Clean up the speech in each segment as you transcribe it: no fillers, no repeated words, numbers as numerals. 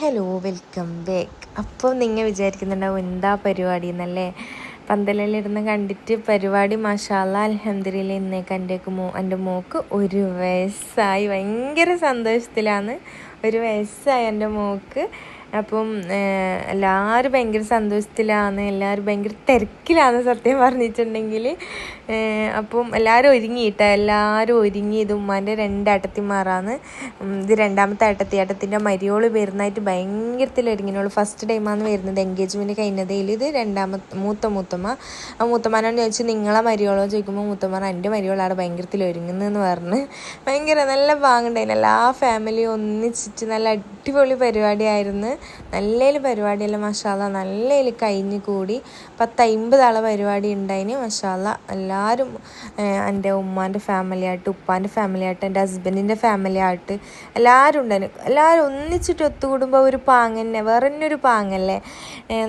Hello welcome back. അപ്പോൾ നിങ്ങൾ വിചാരിക്കുന്നുണ്ടാവും എന്താ പരിപാടി എന്നല്ലേ. പന്തലിലിരുന്ന് കണ്ടിട്ട് പരിപാടി മാഷാല്ലാ അൽഹംദുലില്ലാ ഇന്നേക്ക് എൻ്റെ മോക്ക് 1 വയസ്സായി. ഭയങ്കര സന്തോഷത്തിലാണ്. 1 വയസ്സായി എൻ്റെ മോക്ക്. അപ്പം എല്ലാവരും ഭയങ്കര സന്തോഷത്തിലാണ്, എല്ലാവരും ഭയങ്കര തിരക്കിലാണ് സത്യം പറഞ്ഞിട്ടുണ്ടെങ്കിൽ. അപ്പം എല്ലാവരും ഒരുങ്ങിയിട്ടാ, എല്ലാവരും ഒരുങ്ങി. ഇത് ഉമ്മാൻ്റെ 2 ഏട്ടത്തിമാരാണ്. ഇത് രണ്ടാമത്തെ ഏട്ടത്തിൻ്റെ മരിയോള് വരുന്നതായിട്ട് ഭയങ്കരത്തിൽ ഒരുങ്ങിനോളൂ. ഫസ്റ്റ് ടൈമാണ് വരുന്നത്, എൻഗേജ്മെൻറ്റ് കഴിഞ്ഞതേൽ. ഇത് മൂത്തമ്മ. ആ മൂത്തമ്മനോട് ചോദിച്ചു നിങ്ങളെ മരിയോളോ ചോദിക്കുമ്പോൾ മൂത്തമ്മ എൻ്റെ മരിയോളാണ് ഭയങ്കരത്തിൽ ഒരുങ്ങുന്നതെന്ന് പറഞ്ഞ് ഭയങ്കര നല്ല പാങ്ങുണ്ടായിരുന്നു. എല്ലാ ഫാമിലിയും ഒന്നിച്ചിട്ട് നല്ല അടിപൊളി പരിപാടിയായിരുന്നു. നല്ല പരിപാടിയെല്ലാം മാഷാല്ലാ നല്ല കഴിഞ്ഞ് കൂടി. 10-50 ആളെ പരിപാടി ഉണ്ടായിന് മാഷാല്ലാ. എല്ലാവരും എൻ്റെ ഉമ്മാൻ്റെ ഫാമിലി ആയിട്ട്, ഉപ്പാൻ്റെ ഫാമിലി ആയിട്ട്, എൻ്റെ ഹസ്ബൻഡിൻ്റെ ഫാമിലി ആയിട്ട് എല്ലാവരും ഉണ്ടായിരുന്നു. എല്ലാവരും ഒന്നിച്ചിട്ട് ഒത്തുകൂടുമ്പോൾ ഒരു പാങ്ങന്നെ, വേറെ തന്നെ ഒരു പാങ്ങല്ലേ,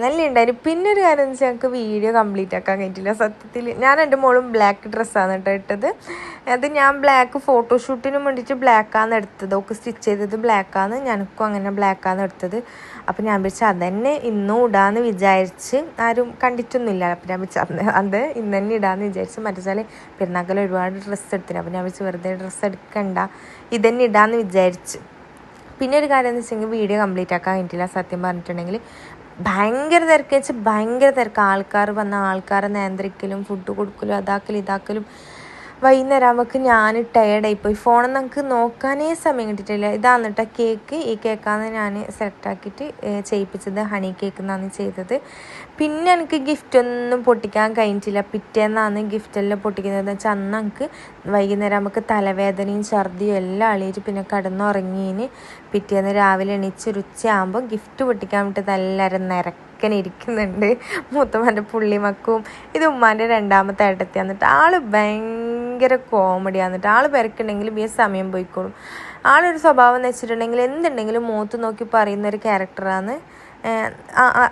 നല്ല ഉണ്ടായിരുന്നു. പിന്നെ ഒരു കാര്യം എന്ന് വെച്ചാൽ ഞങ്ങൾക്ക് വീഡിയോ കംപ്ലീറ്റ് ആക്കാൻ കഴിഞ്ഞില്ല സത്യത്തിൽ. ഞാൻ എൻ്റെ മോളും ബ്ലാക്ക് ഡ്രസ്സാണ് കേട്ടോ ഇട്ടത്. അത് ഞാൻ ബ്ലാക്ക് ഫോട്ടോഷൂട്ടിന് വേണ്ടിയിട്ട് ബ്ലാക്കാണ് എടുത്തത്. ഒക്കെ സ്റ്റിച്ച് ചെയ്തത് ബ്ലാക്കാണ്, ഞങ്ങൾക്കും അങ്ങനെ ബ്ലാക്കാണ് എടുത്തത്. അപ്പം ഞാൻ വിളിച്ചാൽ അതന്നെ ഇന്നും ഇടാമെന്ന് വിചാരിച്ച്, ആരും കണ്ടിട്ടൊന്നുമില്ല. അപ്പം ഞാൻ വിളിച്ചാൽ അത് ഇന്ന് തന്നെ ഇടാമെന്ന് വിചാരിച്ച്. മറ്റേച്ചാൽ പെരുന്നാക്കൽ ഒരുപാട് ഡ്രസ്സ് എടുത്തിന്. അപ്പം ഞാൻ വിളിച്ച് വെറുതെ ഡ്രസ്സ് എടുക്കണ്ട, ഇതന്നെ ഇടാമെന്ന് വിചാരിച്ച്. പിന്നെ ഒരു കാര്യം എന്ന് വെച്ചെങ്കിൽ വീഡിയോ കംപ്ലീറ്റ് ആക്കാൻ കഴിഞ്ഞിട്ടില്ല സത്യം പറഞ്ഞിട്ടുണ്ടെങ്കിൽ. ഭയങ്കര തിരക്ക് വെച്ചാൽ ഭയങ്കര തിരക്ക്. ആൾക്കാർ വന്ന ആൾക്കാരെ നിയന്ത്രിക്കലും ഫുഡ് കൊടുക്കലും അതാക്കലും ഇതാക്കലും. വൈകുന്നേരം ആകുമ്പോഴേക്ക് ഞാൻ ടയേർഡായിപ്പോയി. ഫോണിൽ നമുക്ക് നോക്കാനേ സമയം കിട്ടിയിട്ടില്ല. ഇതാണ് കേട്ടോ കേക്ക്. ഈ കേക്കാണ് ഞാൻ സെലക്ട് ആക്കിയിട്ട് ചെയ്യിപ്പിച്ചത്. ഹണി കേക്ക് എന്നാണ് ചെയ്തത്. പിന്നെ എനിക്ക് ഗിഫ്റ്റൊന്നും പൊട്ടിക്കാൻ കഴിഞ്ഞിട്ടില്ല. പിറ്റേന്നാണ് ഗിഫ്റ്റെല്ലാം പൊട്ടിക്കുന്നത്. വെച്ചാൽ അന്ന് എനിക്ക് വൈകുന്നേരം നമുക്ക് തലവേദനയും ഛർദിയും എല്ലാം അളിയിട്ട് പിന്നെ കിടന്നുറങ്ങിയതിന് പിറ്റേന്ന് രാവിലെ എണീച്ച് ഉച്ചയാകുമ്പോൾ ഗിഫ്റ്റ് പൊട്ടിക്കാൻ വിട്ടത് എല്ലാവരും ഇരിക്കുന്നുണ്ട്. മൂത്തമ്മൻ്റെ പുള്ളിമക്കും. ഇത് ഉമ്മാൻ്റെ 2ാമത്തെ ഏട്ടത്തി വന്നിട്ട് ആൾ ഭയങ്കര കോമഡി വന്നിട്ട്. ആൾ പെരക്കുണ്ടെങ്കിലും ഈ സമയം പോയിക്കോളും. ആളൊരു സ്വഭാവം എന്ന് വെച്ചിട്ടുണ്ടെങ്കിൽ എന്തുണ്ടെങ്കിലും മുഖത്ത് നോക്കി പറയുന്നൊരു ക്യാരക്ടറാണ്.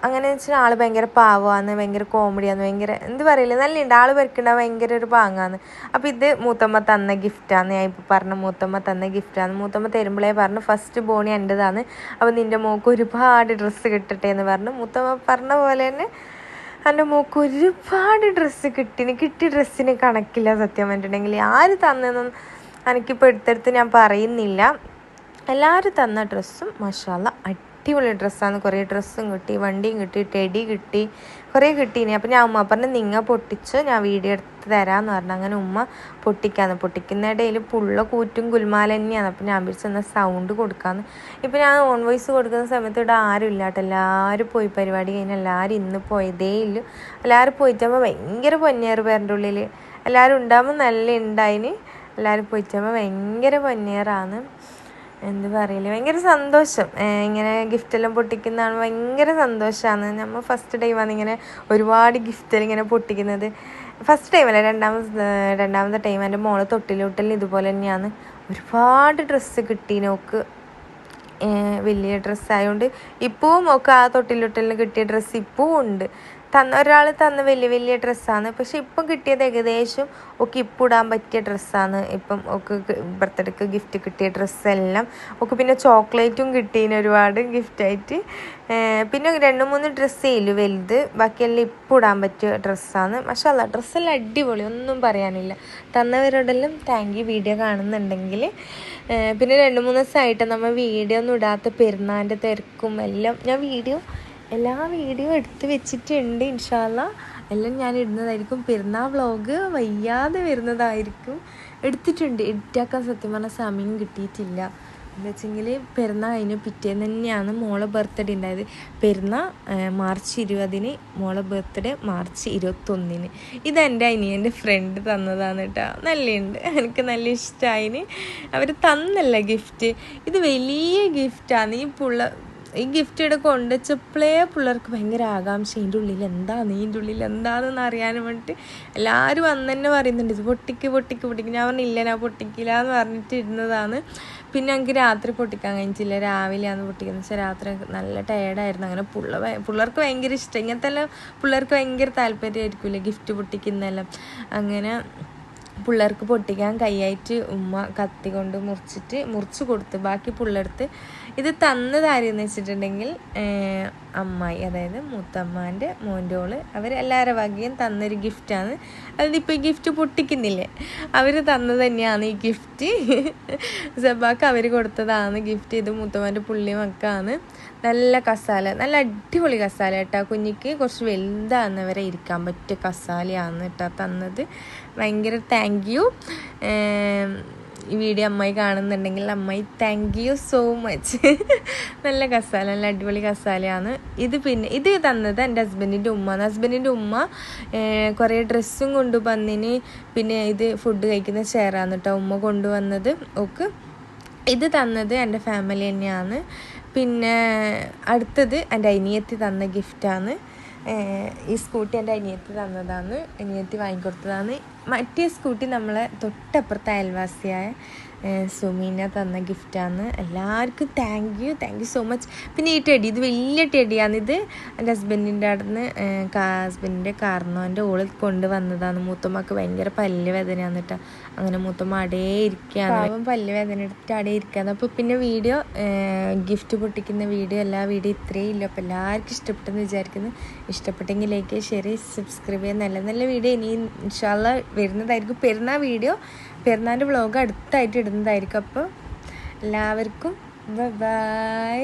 അങ്ങനെ വെച്ചാൽ ആൾ ഭയങ്കര പാവമാണ്, ഭയങ്കര കോമഡിയാണ്, ഭയങ്കര എന്ത് പറയില്ല നല്ലുണ്ട്. ആൾ പെരക്കുണ്ടാവും ഭയങ്കര ഒരു പാങ്ങാണ്. അപ്പോൾ ഇത് മൂത്തമ്മ തന്ന ഗിഫ്റ്റാണ്. ഞാൻ ഇപ്പോൾ പറഞ്ഞ മൂത്തമ്മ തന്ന ഗിഫ്റ്റാണ്. മൂത്തമ്മ തരുമ്പോഴേ പറഞ്ഞു ഫസ്റ്റ് ബോണി എൻ്റെതാണ്, അപ്പോൾ നിൻ്റെ മോൾക്ക് ഒരുപാട് ഡ്രസ്സ് കിട്ടട്ടെ എന്ന് പറഞ്ഞു. മൂത്തമ്മ പറഞ്ഞ പോലെ തന്നെ എൻ്റെ മോൾക്ക് ഒരുപാട് ഡ്രസ്സ് കിട്ടിയ ഡ്രസ്സിന് കണക്കില്ല സത്യം പറഞ്ഞിട്ടുണ്ടെങ്കിൽ. ആര് തന്നെന്നൊന്നും എനിക്കിപ്പോൾ എടുത്തെടുത്ത് ഞാൻ പറയുന്നില്ല. എല്ലാവരും തന്ന ഡ്രസ്സും മാഷാല്ലാ അടിപൊളി ഡ്രസ്സാണ്. കുറേ ഡ്രസ്സും കിട്ടി, വണ്ടിയും കിട്ടി, ടെഡി കിട്ടി, കുറേ കിട്ടീനി. അപ്പോൾ ഞാൻ ഉമ്മ പറഞ്ഞു നിങ്ങൾ പൊട്ടിച്ച് ഞാൻ വീഡിയോ എടുത്ത് തരാമെന്ന് പറഞ്ഞു. അങ്ങനെ ഉമ്മ പൊട്ടിക്കുന്ന ഇടയിൽ പുള്ള കൂറ്റും കുൽമാല തന്നെയാണ്. അപ്പോൾ ഞാൻ വിളിച്ചെന്നാൽ സൗണ്ട് കൊടുക്കാമെന്ന്. ഇപ്പോൾ ഞാൻ ഓൺ വോയിസ് കൊടുക്കുന്ന സമയത്ത് ഇവിടെ ആരും ഇല്ല കേട്ടോ. എല്ലാവരും പോയി, പരിപാടി കഴിഞ്ഞാൽ എല്ലാവരും ഇന്ന് പോയതേ ഇല്ല. എല്ലാവരും പോയിട്ടാകുമ്പോൾ ഭയങ്കര പൊന്നേറ് പേരുടെ ഉള്ളിൽ എല്ലാവരും ഉണ്ടാകുമ്പോൾ നല്ല ഉണ്ടായിന്. എല്ലാവരും പോയിട്ടാകുമ്പോൾ ഭയങ്കര പൊന്നേറാണ്. എന്ത് പറയില്ല, ഭയങ്കര സന്തോഷം. ഇങ്ങനെ ഗിഫ്റ്റെല്ലാം പൊട്ടിക്കുന്നതാണ് ഭയങ്കര സന്തോഷമാണ്. നമ്മൾ ഫസ്റ്റ് ടൈമാണ് ഇങ്ങനെ ഒരുപാട് ഗിഫ്റ്റെല്ലാം ഇങ്ങനെ പൊട്ടിക്കുന്നത്. ഫസ്റ്റ് ടൈമല്ല, രണ്ടാമത്തെ ടൈം. എൻ്റെ മോളെ തൊട്ടിലൂട്ടലും ഇതുപോലെ തന്നെയാണ്. ഒരുപാട് ഡ്രസ്സ് കിട്ടി നോക്ക്. വലിയ ഡ്രസ്സായതുകൊണ്ട് ഇപ്പവും ഒക്കെ ആ തൊട്ടിലൂട്ടലിന് കിട്ടിയ ഡ്രസ്സ് ഇപ്പവും ഉണ്ട്. ഒരാൾ തന്ന വലിയ ഡ്രസ്സാണ്. പക്ഷെ ഇപ്പം കിട്ടിയത് ഏകദേശം ഒക്കെ ഇപ്പോൾ ഇടാൻ പറ്റിയ ഡ്രസ്സാണ്. ഇപ്പം ഒക്കെ ബർത്ത്ഡേക്ക് ഗിഫ്റ്റ് കിട്ടിയ ഡ്രസ്സെല്ലാം ഒക്കെ. പിന്നെ ചോക്ലേറ്റും കിട്ടീന് ഒരുപാട് ഗിഫ്റ്റായിട്ട്. പിന്നെ 2-3 ഡ്രസ്സേ ഇല്ലു വലുത്, ബാക്കിയെല്ലാം ഇപ്പോൾ ഇടാൻ പറ്റിയ ഡ്രസ്സാണ്. മാഷാല്ലാ ഡ്രസ്സെല്ലാം അടിപൊളി, ഒന്നും പറയാനില്ല. തന്നവരോടെല്ലാം താങ്ക് യു വീഡിയോ കാണുന്നുണ്ടെങ്കിൽ. പിന്നെ 2-3 ദിവസമായിട്ട് നമ്മൾ വീഡിയോ ഒന്നും ഇടാത്ത പെരുന്നാളിൻ്റെ തിരക്കും എല്ലാം. ഞാൻ എല്ലാ വീഡിയോ എടുത്ത് വെച്ചിട്ടുണ്ട്. ഇൻഷാല്ലാ എല്ലാം ഞാൻ ഇടുന്നതായിരിക്കും. പെരുന്നാൾ വ്ളോഗ് വയ്യാതെ വരുന്നതായിരിക്കും. എടുത്തിട്ടുണ്ട്, എഡിറ്റാക്കാൻ സത്യം പറഞ്ഞാൽ സമയം കിട്ടിയിട്ടില്ല. എന്താ വെച്ചെങ്കിൽ പെരുന്നാൾ കഴിഞ്ഞ പിറ്റേന്ന് തന്നെയാണ് മോളെ ബർത്ത്ഡേ ഉണ്ടായത്. പെരുന്നാൾ മാർച്ച് 20-ന്, മോളെ ബർത്ത്ഡേ മാർച്ച് 21-ന്. ഇതെൻ്റെ അനിയൻ്റെ ഫ്രണ്ട് തന്നതാണ് കേട്ടോ. നല്ലുണ്ട്, എനിക്ക് നല്ല ഇഷ്ടമായിന്. അവർ തന്നല്ല ഗിഫ്റ്റ്, ഇത് വലിയ ഗിഫ്റ്റാണ്. ഈ ഗിഫ്റ്റ് ഇവിടെ കൊണ്ടുവച്ചപ്പോഴേ പിള്ളേർക്ക് ഭയങ്കര ആകാംക്ഷ. ഇതിൻ്റെ ഉള്ളിൽ എന്താണെന്ന് അറിയാനും വേണ്ടിയിട്ട് എല്ലാവരും അന്ന് തന്നെ പറയുന്നുണ്ട് ഇത് പൊട്ടിക്ക്. ഞാൻ പറഞ്ഞില്ല, ഞാൻ പൊട്ടിക്കില്ല എന്ന് പറഞ്ഞിട്ട് ഇരുന്നതാണ്. പിന്നെ ഞങ്ങൾക്ക് രാത്രി പൊട്ടിക്കാൻ കഴിഞ്ഞിട്ടില്ല, രാവിലെയാണ് പൊട്ടിക്കുന്നത്. വെച്ചാൽ രാത്രി നല്ല ടയേർഡായിരുന്നു. അങ്ങനെ പിള്ളേർക്ക് ഭയങ്കര ഇഷ്ടം ഇങ്ങനത്തെ എല്ലാം. പിള്ളേർക്ക് ഭയങ്കര താല്പര്യമായിരിക്കില്ലേ ഗിഫ്റ്റ് പൊട്ടിക്കുന്നതെല്ലാം. അങ്ങനെ പിള്ളേർക്ക് പൊട്ടിക്കാൻ കൈയായിട്ട് ഉമ്മ കത്തി കൊണ്ട് മുറിച്ച് കൊടുത്ത് ബാക്കി പിള്ളേർത്ത് ഇത് തന്നതാരെന്ന് വെച്ചിട്ടുണ്ടെങ്കിൽ അമ്മായി, അതായത് മൂത്തമ്മാൻ്റെ മോൻ്റെ ഓള്, അവരെല്ലാവരുടെ വകയും തന്നൊരു ഗിഫ്റ്റാണ്. അതിപ്പോൾ ഈ ഗിഫ്റ്റ് പൊട്ടിക്കുന്നില്ലേ, അവർ തന്നത് തന്നെയാണ് ഈ ഗിഫ്റ്റ്. സബാക്ക് അവർ കൊടുത്തതാണ് ഗിഫ്റ്റ്. ഇത് മൂത്തമ്മാൻ്റെ പുള്ളി മക്കാണ്. നല്ല കസാല, നല്ല അടിപൊളി കസാല കേട്ടോ. കുഞ്ഞിക്ക് കുറച്ച് വലുതാകുന്നവരെ ഇരിക്കാൻ പറ്റിയ കസാലയാണ് കേട്ടോ തന്നത്. ഭയങ്കര താങ്ക് യു. ഈ വീഡിയോ അമ്മായി കാണുന്നുണ്ടെങ്കിൽ അമ്മായി താങ്ക് യു സോ മച്ച്. നല്ല കസാല, നല്ല അടിപൊളി കസാലയാണ് ഇത്. പിന്നെ ഇത് തന്നത് എൻ്റെ ഹസ്ബൻഡിൻ്റെ ഉമ്മയാണ്. ഹസ്ബൻഡിൻ്റെ ഉമ്മ കുറേ ഡ്രസ്സും കൊണ്ടുവന്നിന്. പിന്നെ ഇത് ഫുഡ് കഴിക്കുന്ന ചെയറാണ് കേട്ടോ ഉമ്മ കൊണ്ടുവന്നത്. ഓക്ക് ഇത് തന്നത് എൻ്റെ ഫാമിലി തന്നെയാണ്. പിന്നെ അടുത്തത് എൻ്റെ അനിയത്തി തന്ന ഗിഫ്റ്റാണ്. ഈ സ്കൂട്ടി എൻ്റെ അനിയത്തി തന്നതാണ്, അനിയത്തി വാങ്ങിക്കൊടുത്തതാണ്. മറ്റേ സ്കൂട്ടി നമ്മളെ തൊട്ടപ്പുറത്തെ അയൽവാസിയായ സുമീന തന്ന ഗിഫ്റ്റാണ്. എല്ലാവർക്കും താങ്ക് യു സോ മച്ച്. പിന്നെ ഈ ടെഡി, ഇത് വലിയ ടെഡിയാണ്. ഇത് എൻ്റെ ഹസ്ബൻഡിൻ്റെ അടുത്ത് ഹസ്ബൻഡിൻ്റെ കാരണവൻ്റെ ഓളിൽ കൊണ്ടുവന്നതാണ്. മൂത്തമ്മക്ക് ഭയങ്കര പല്ല് വേദനയാണ് കേട്ടോ. അങ്ങനെ മൂത്തമ്മ അടേ ഇരിക്കുകയാണ്. അവൻ പല്ല് വേദന എടുത്തിട്ട് അടേ ഇരിക്കുകയാണ്. അപ്പോൾ പിന്നെ വീഡിയോ, ഗിഫ്റ്റ് പൊട്ടിക്കുന്ന വീഡിയോ, എല്ലാ വീഡിയോ ഇത്രയും ഇല്ല. അപ്പോൾ എല്ലാവർക്കും ഇഷ്ടപ്പെട്ടെന്ന് വിചാരിക്കുന്നു. ഇഷ്ടപ്പെട്ടെങ്കിൽ ലൈക്ക്, ഷെയർ, സബ്സ്ക്രൈബ് ചെയ്യുക. നല്ല നല്ല വീഡിയോ ഇനി ഇൻഷാ അല്ലാ വരുന്നതായിരിക്കും. പെരുന്നാളിൻ്റെ വ്ളോഗ് അടുത്തായിട്ട് ഇടുന്നതായിരിക്കും. അപ്പോൾ എല്ലാവർക്കും ബൈ.